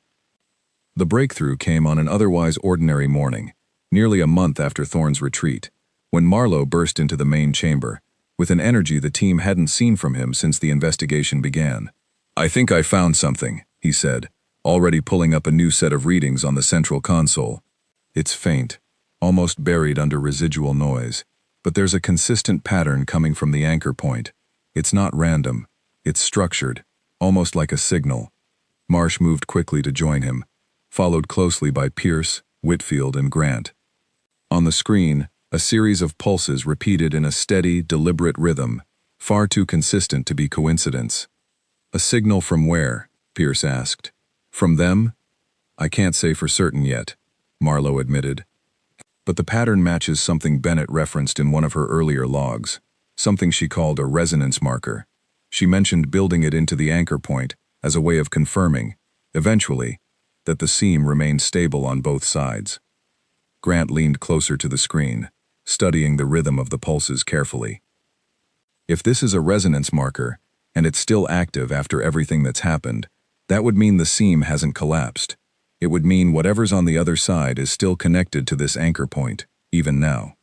The breakthrough came on an otherwise ordinary morning, nearly a month after Thorne's retreat, when Marlowe burst into the main chamber, with an energy the team hadn't seen from him since the investigation began. "I think I found something," he said, already pulling up a new set of readings on the central console. "It's faint, almost buried under residual noise, but there's a consistent pattern coming from the anchor point. It's not random. It's structured, almost like a signal." Marsh moved quickly to join him, followed closely by Pierce, Whitfield, and Grant. On the screen, a series of pulses repeated in a steady, deliberate rhythm, far too consistent to be coincidence. "A signal from where?" Pierce asked. "From them?" "I can't say for certain yet," Marlowe admitted. "But the pattern matches something Bennett referenced in one of her earlier logs, something she called a resonance marker. She mentioned building it into the anchor point as a way of confirming, eventually, that the seam remained stable on both sides." Grant leaned closer to the screen, studying the rhythm of the pulses carefully. "If this is a resonance marker, and it's still active after everything that's happened, that would mean the seam hasn't collapsed. It would mean whatever's on the other side is still connected to this anchor point, even now."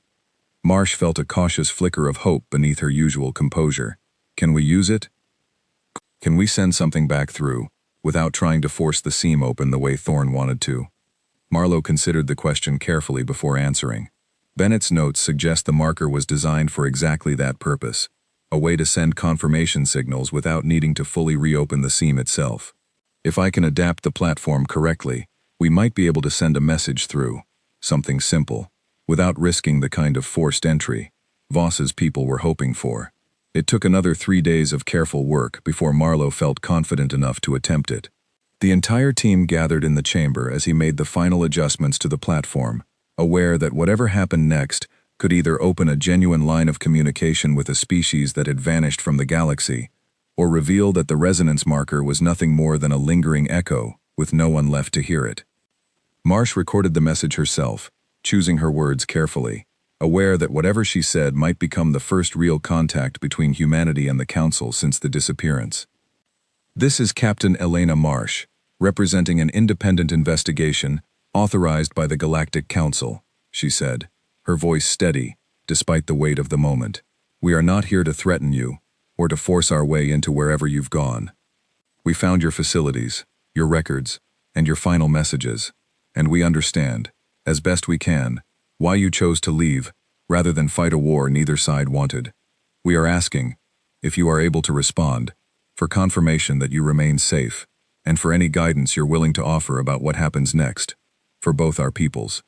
Marsh felt a cautious flicker of hope beneath her usual composure. "Can we use it? Can we send something back through, without trying to force the seam open the way Thorne wanted to?" Marlowe considered the question carefully before answering. Bennett's notes suggest the marker was designed for exactly that purpose, a way to send confirmation signals without needing to fully reopen the seam itself. "If I can adapt the platform correctly, we might be able to send a message through, something simple, without risking the kind of forced entry Voss's people were hoping for." It took another 3 days of careful work before Marlowe felt confident enough to attempt it. The entire team gathered in the chamber as he made the final adjustments to the platform, aware that whatever happened next could either open a genuine line of communication with a species that had vanished from the galaxy, or reveal that the resonance marker was nothing more than a lingering echo, with no one left to hear it. Marsh recorded the message herself, choosing her words carefully, aware that whatever she said might become the first real contact between humanity and the Council since the disappearance. This is Captain Elena Marsh, representing an independent investigation authorized by the Galactic Council, she said, her voice steady, despite the weight of the moment. We are not here to threaten you, or to force our way into wherever you've gone. We found your facilities, your records, and your final messages, and we understand, as best we can, why you chose to leave, rather than fight a war neither side wanted. We are asking, if you are able to respond, for confirmation that you remain safe, and for any guidance you're willing to offer about what happens next, for both our peoples.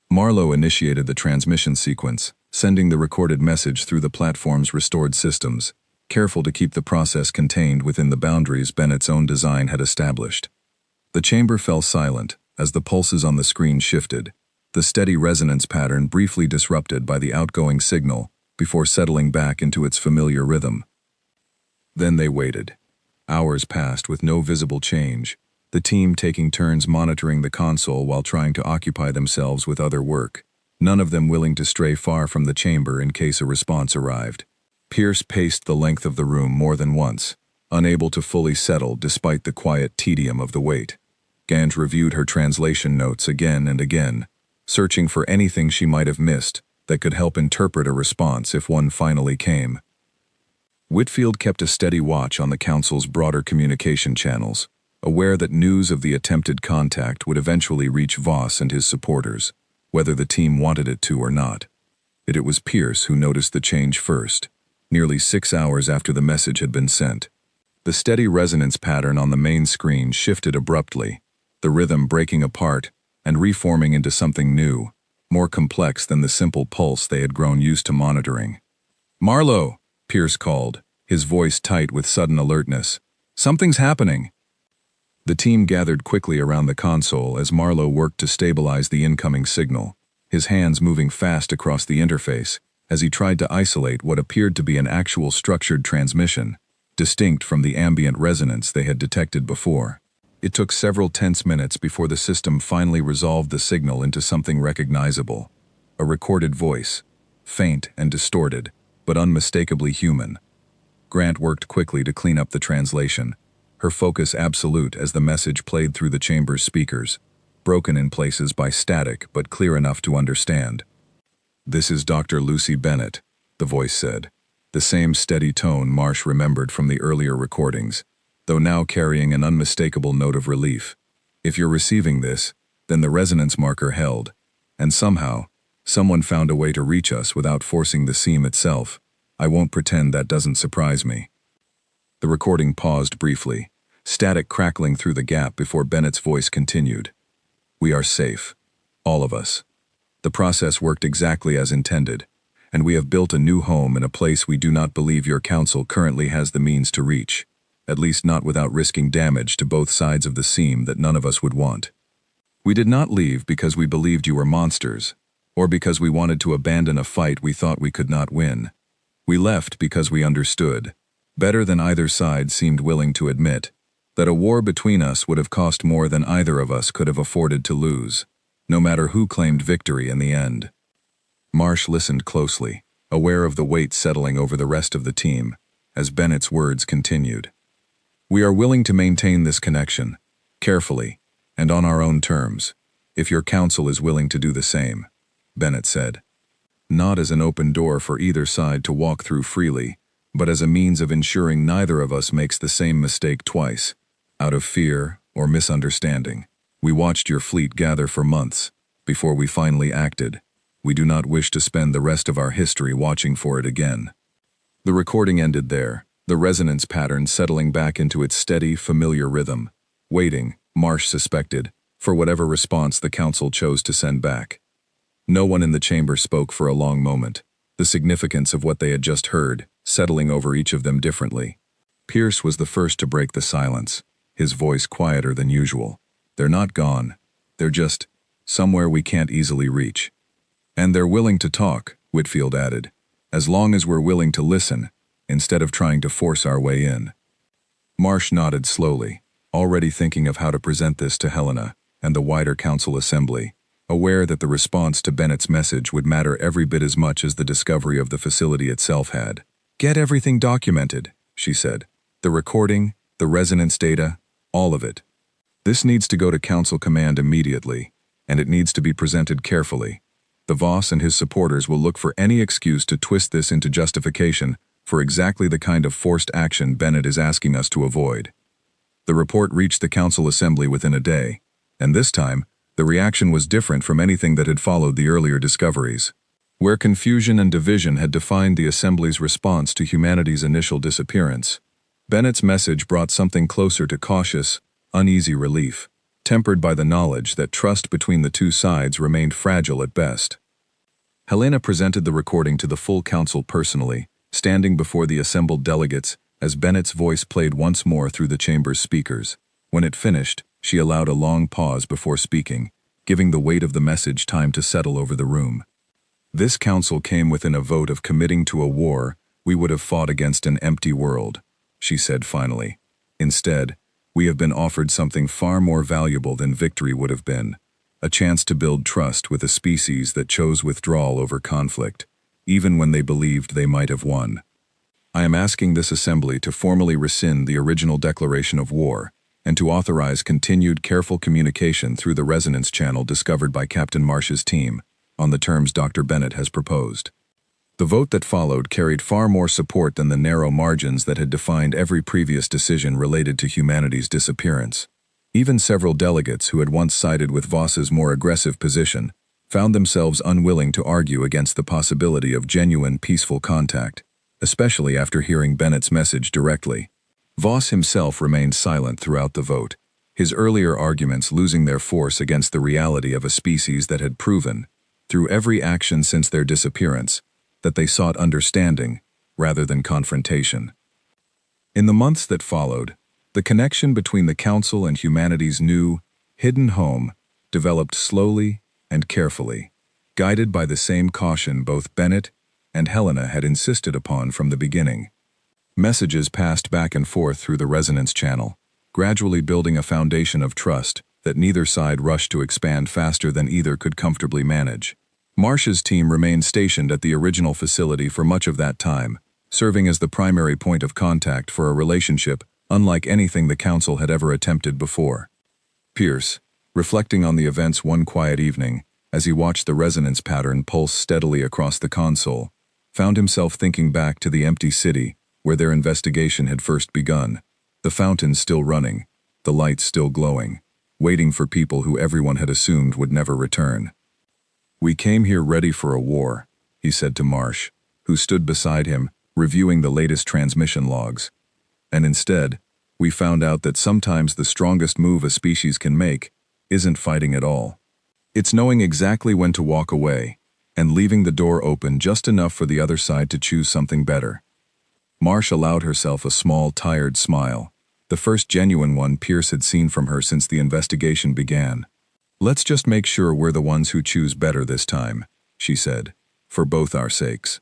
Marlowe initiated the transmission sequence, sending the recorded message through the platform's restored systems, careful to keep the process contained within the boundaries Bennett's own design had established. The chamber fell silent as the pulses on the screen shifted, the steady resonance pattern briefly disrupted by the outgoing signal before settling back into its familiar rhythm. Then they waited. Hours passed with no visible change, the team taking turns monitoring the console while trying to occupy themselves with other work, none of them willing to stray far from the chamber in case a response arrived. Pierce paced the length of the room more than once, unable to fully settle despite the quiet tedium of the wait. Gant reviewed her translation notes again and again, searching for anything she might have missed that could help interpret a response if one finally came. Whitfield kept a steady watch on the Council's broader communication channels, aware that news of the attempted contact would eventually reach Voss and his supporters, whether the team wanted it to or not. It was Pierce who noticed the change first, nearly 6 hours after the message had been sent. The steady resonance pattern on the main screen shifted abruptly, the rhythm breaking apart and reforming into something new, more complex than the simple pulse they had grown used to monitoring. "Marlowe," Pierce called, his voice tight with sudden alertness. "Something's happening." The team gathered quickly around the console as Marlowe worked to stabilize the incoming signal, his hands moving fast across the interface as he tried to isolate what appeared to be an actual structured transmission, distinct from the ambient resonance they had detected before. It took several tense minutes before the system finally resolved the signal into something recognizable, a recorded voice, faint and distorted, but unmistakably human. Grant worked quickly to clean up the translation, her focus absolute as the message played through the chamber's speakers, broken in places by static but clear enough to understand. "This is Dr. Lucy Bennett," the voice said, the same steady tone Marsh remembered from the earlier recordings, though now carrying an unmistakable note of relief. "If you're receiving this, then the resonance marker held, and somehow, someone found a way to reach us without forcing the seam itself. I won't pretend that doesn't surprise me." The recording paused briefly, static crackling through the gap before Bennett's voice continued. "We are safe. All of us. The process worked exactly as intended, and we have built a new home in a place we do not believe your council currently has the means to reach, at least not without risking damage to both sides of the seam that none of us would want. We did not leave because we believed you were monsters, or because we wanted to abandon a fight we thought we could not win. We left because we understood, better than either side seemed willing to admit, that a war between us would have cost more than either of us could have afforded to lose, no matter who claimed victory in the end." Marsh listened closely, aware of the weight settling over the rest of the team, as Bennett's words continued. "We are willing to maintain this connection, carefully, and on our own terms, if your council is willing to do the same," Bennett said. "Not as an open door for either side to walk through freely, but as a means of ensuring neither of us makes the same mistake twice, out of fear or misunderstanding. We watched your fleet gather for months, before we finally acted. We do not wish to spend the rest of our history watching for it again." The recording ended there, the resonance pattern settling back into its steady, familiar rhythm, waiting, Marsh suspected, for whatever response the council chose to send back. No one in the chamber spoke for a long moment, the significance of what they had just heard settling over each of them differently. Pierce was the first to break the silence, his voice quieter than usual. "They're not gone. They're just somewhere we can't easily reach. And they're willing to talk," Whitfield added, "as long as we're willing to listen, instead of trying to force our way in." Marsh nodded slowly, already thinking of how to present this to Helena and the wider council assembly, aware that the response to Bennett's message would matter every bit as much as the discovery of the facility itself had. "Get everything documented," she said. "The recording, the resonance data, all of it. This needs to go to Council Command immediately, and it needs to be presented carefully. The Voss and his supporters will look for any excuse to twist this into justification for exactly the kind of forced action Bennett is asking us to avoid." The report reached the Council Assembly within a day, and this time, the reaction was different from anything that had followed the earlier discoveries. Where confusion and division had defined the Assembly's response to humanity's initial disappearance, Bennett's message brought something closer to cautious, uneasy relief, tempered by the knowledge that trust between the two sides remained fragile at best. Helena presented the recording to the full council personally, standing before the assembled delegates as Bennett's voice played once more through the chamber's speakers. When it finished, she allowed a long pause before speaking, giving the weight of the message time to settle over the room. "This council came within a vote of committing to a war we would have fought against an empty world," she said finally. "Instead, we have been offered something far more valuable than victory would have been, a chance to build trust with a species that chose withdrawal over conflict, even when they believed they might have won. I am asking this assembly to formally rescind the original declaration of war and to authorize continued careful communication through the resonance channel discovered by Captain Marsh's team on the terms Dr. Bennett has proposed." The vote that followed carried far more support than the narrow margins that had defined every previous decision related to humanity's disappearance. Even several delegates who had once sided with Voss's more aggressive position found themselves unwilling to argue against the possibility of genuine peaceful contact, especially after hearing Bennett's message directly. Voss himself remained silent throughout the vote, his earlier arguments losing their force against the reality of a species that had proven, through every action since their disappearance, that they sought understanding rather than confrontation. In the months that followed, the connection between the Council and humanity's new, hidden home developed slowly and carefully, guided by the same caution both Bennett and Helena had insisted upon from the beginning. Messages passed back and forth through the resonance channel, gradually building a foundation of trust that neither side rushed to expand faster than either could comfortably manage. Marsh's team remained stationed at the original facility for much of that time, serving as the primary point of contact for a relationship unlike anything the Council had ever attempted before. Pierce, reflecting on the events one quiet evening, as he watched the resonance pattern pulse steadily across the console, found himself thinking back to the empty city where their investigation had first begun, the fountains still running, the lights still glowing, waiting for people who everyone had assumed would never return. "We came here ready for a war," he said to Marsh, who stood beside him, reviewing the latest transmission logs. "And instead, we found out that sometimes the strongest move a species can make isn't fighting at all. It's knowing exactly when to walk away, and leaving the door open just enough for the other side to choose something better." Marsh allowed herself a small, tired smile, the first genuine one Pierce had seen from her since the investigation began. "Let's just make sure we're the ones who choose better this time," she said, "for both our sakes."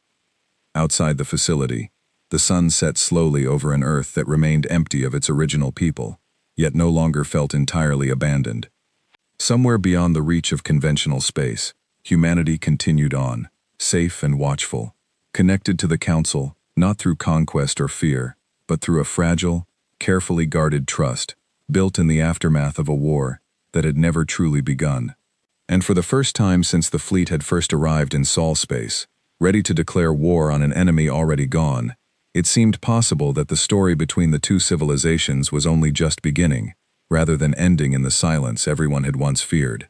Outside the facility, the sun set slowly over an Earth that remained empty of its original people, yet no longer felt entirely abandoned. Somewhere beyond the reach of conventional space, humanity continued on, safe and watchful, connected to the Council, not through conquest or fear, but through a fragile, carefully guarded trust, built in the aftermath of a war that had never truly begun. And for the first time since the fleet had first arrived in Sol space, ready to declare war on an enemy already gone, it seemed possible that the story between the two civilizations was only just beginning, rather than ending in the silence everyone had once feared.